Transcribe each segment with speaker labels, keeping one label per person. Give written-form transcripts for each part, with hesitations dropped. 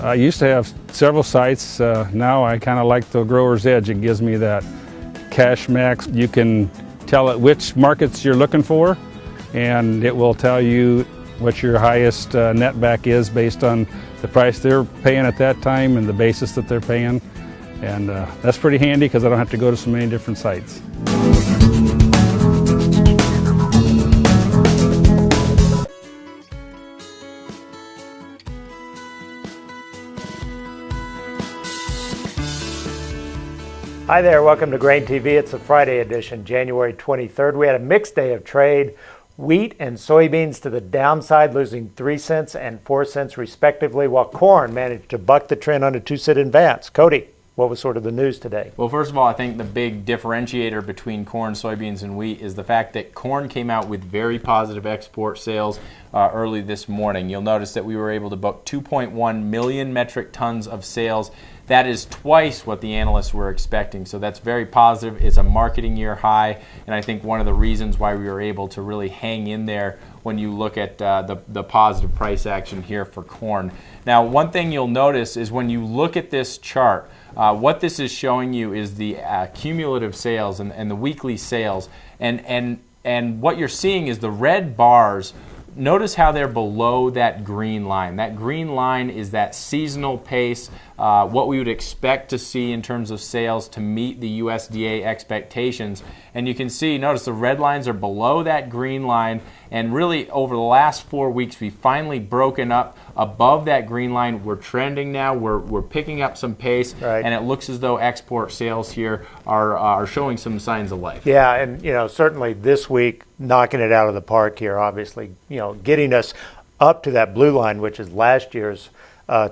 Speaker 1: I used to have several sites. Now I kind of like the grower's edge. It gives me that cash max. You can tell it which markets you're looking for, and it will tell you what your highest net back is based on the price they're paying at that time and the basis that they're paying. And that's pretty handy because I don't have to go to so many different sites.
Speaker 2: Hi there, welcome to GrainTV. It's the Friday edition, January 23rd. We had a mixed day of trade. Wheat and soybeans to the downside, losing 3 cents and 4 cents respectively, while corn managed to buck the trend on a 2-cent advance. Cody, what was sort of the news today?
Speaker 3: Well, first of all, I think the big differentiator between corn, soybeans, and wheat is the fact that corn came out with very positive export sales early this morning. You'll notice that we were able to book 2.1 million metric tons of sales. That is twice what the analysts were expecting, so that's very positive. It's a marketing year high, and I think one of the reasons why we were able to really hang in there when you look at the positive price action here for corn. Now, one thing you'll notice is when you look at this chart, what this is showing you is the cumulative sales and the weekly sales, and what you're seeing is the red bars. Notice how they're below that green line. That green line is that seasonal pace, what we would expect to see in terms of sales to meet the USDA expectations. And you can see, notice the red lines are below that green line, and really over the last 4 weeks we've finally broken up above that green line. We're trending now, we're picking up some pace, right, and it looks as though export sales here are showing some signs of life.
Speaker 2: Yeah, and certainly this week knocking it out of the park here, obviously, getting us up to that blue line, which is last year's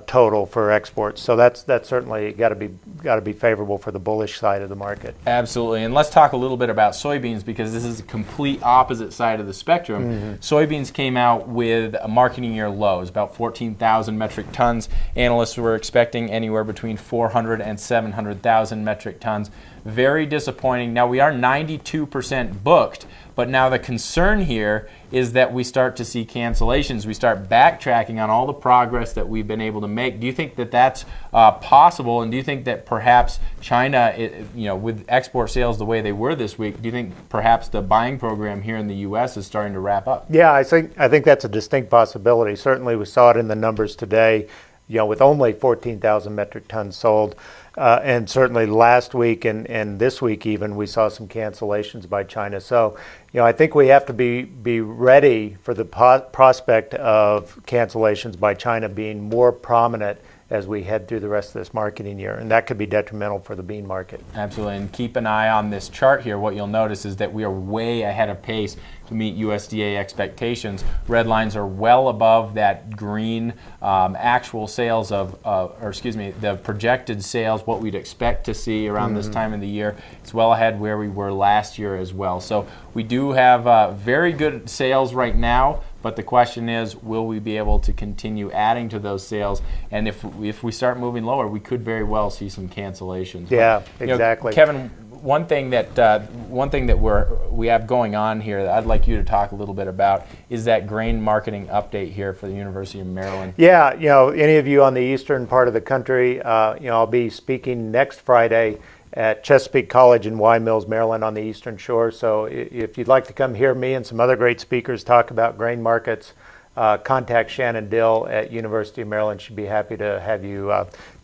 Speaker 2: total for exports. So that's certainly got to be favorable for the bullish side of the market.
Speaker 3: Absolutely. And let's talk a little bit about soybeans, because this is a complete opposite side of the spectrum. Mm-hmm. Soybeans came out with a marketing year lows, about 14,000 metric tons. Analysts were expecting anywhere between 400 and 700,000 metric tons. Very disappointing. Now, we are 92% booked, but now the concern here is that we start to see cancellations. We start backtracking on all the progress that we've been able to make. Do you think that that's possible, and do you think that perhaps China, with export sales the way they were this week, do you think perhaps the buying program here in the U.S. is starting to wrap up?
Speaker 2: Yeah, I think that's a distinct possibility. Certainly we saw it in the numbers today, with only 14,000 metric tons sold. And certainly last week and this week even, we saw some cancellations by China. So, I think we have to be ready for the prospect of cancellations by China being more prominent as we head through the rest of this marketing year, and that could be detrimental for the bean market.
Speaker 3: Absolutely, and keep an eye on this chart here. What you'll notice is that we are way ahead of pace to meet USDA expectations. Red lines are well above that green actual sales the projected sales, what we'd expect to see around this time of the year. It's well ahead where we were last year as well. So we do have very good sales right now, but the question is, will we be able to continue adding to those sales? And if we start moving lower, we could very well see some cancellations.
Speaker 2: Yeah, but, exactly.
Speaker 3: Kevin, one thing that we have going on here that I'd like you to talk a little bit about is that grain marketing update here for the University of Maryland.
Speaker 2: Yeah, any of you on the eastern part of the country, I'll be speaking next Friday at Chesapeake College in Y Mills, Maryland, on the eastern shore. So if you'd like to come hear me and some other great speakers talk about grain markets, contact Shannon Dill at University of Maryland. She'd be happy to have you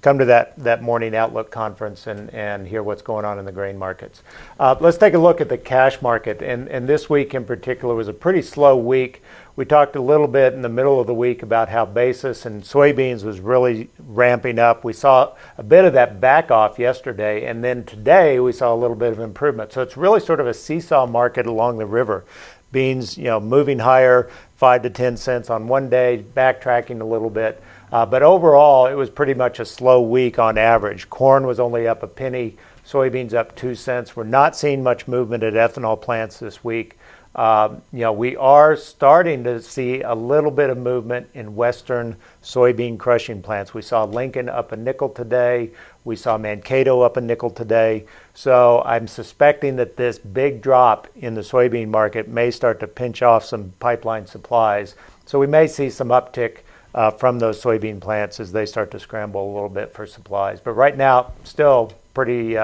Speaker 2: come to that morning Outlook conference and hear what's going on in the grain markets. Let's take a look at the cash market. And this week in particular was a pretty slow week. We talked a little bit in the middle of the week about how basis and soybeans was really ramping up. We saw a bit of that back off yesterday, and then today we saw a little bit of improvement. So it's really sort of a seesaw market along the river. Beans, moving higher, 5 to 10 cents on one day, backtracking a little bit. But overall, it was pretty much a slow week on average. Corn was only up a penny, soybeans up 2 cents. We're not seeing much movement at ethanol plants this week. We are starting to see a little bit of movement in western soybean crushing plants. We saw Lincoln up a nickel today. We saw Mankato up a nickel today. So I'm suspecting that this big drop in the soybean market may start to pinch off some pipeline supplies. So we may see some uptick from those soybean plants as they start to scramble a little bit for supplies. But right now, still pretty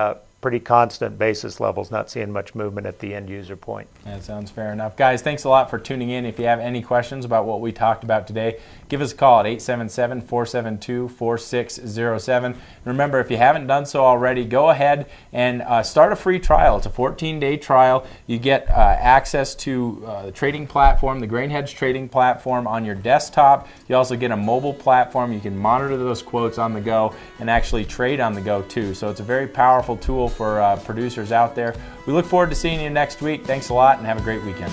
Speaker 2: constant basis levels, not seeing much movement at the end user point.
Speaker 3: That sounds fair enough. Guys, thanks a lot for tuning in. If you have any questions about what we talked about today, give us a call at 877-472-4607. Remember, if you haven't done so already, go ahead and start a free trial. It's a 14-day trial. You get access to the trading platform, the Grain Hedge trading platform on your desktop. You also get a mobile platform. You can monitor those quotes on the go and actually trade on the go too. So it's a very powerful tool for producers out there. We look forward to seeing you next week. Thanks a lot and have a great weekend.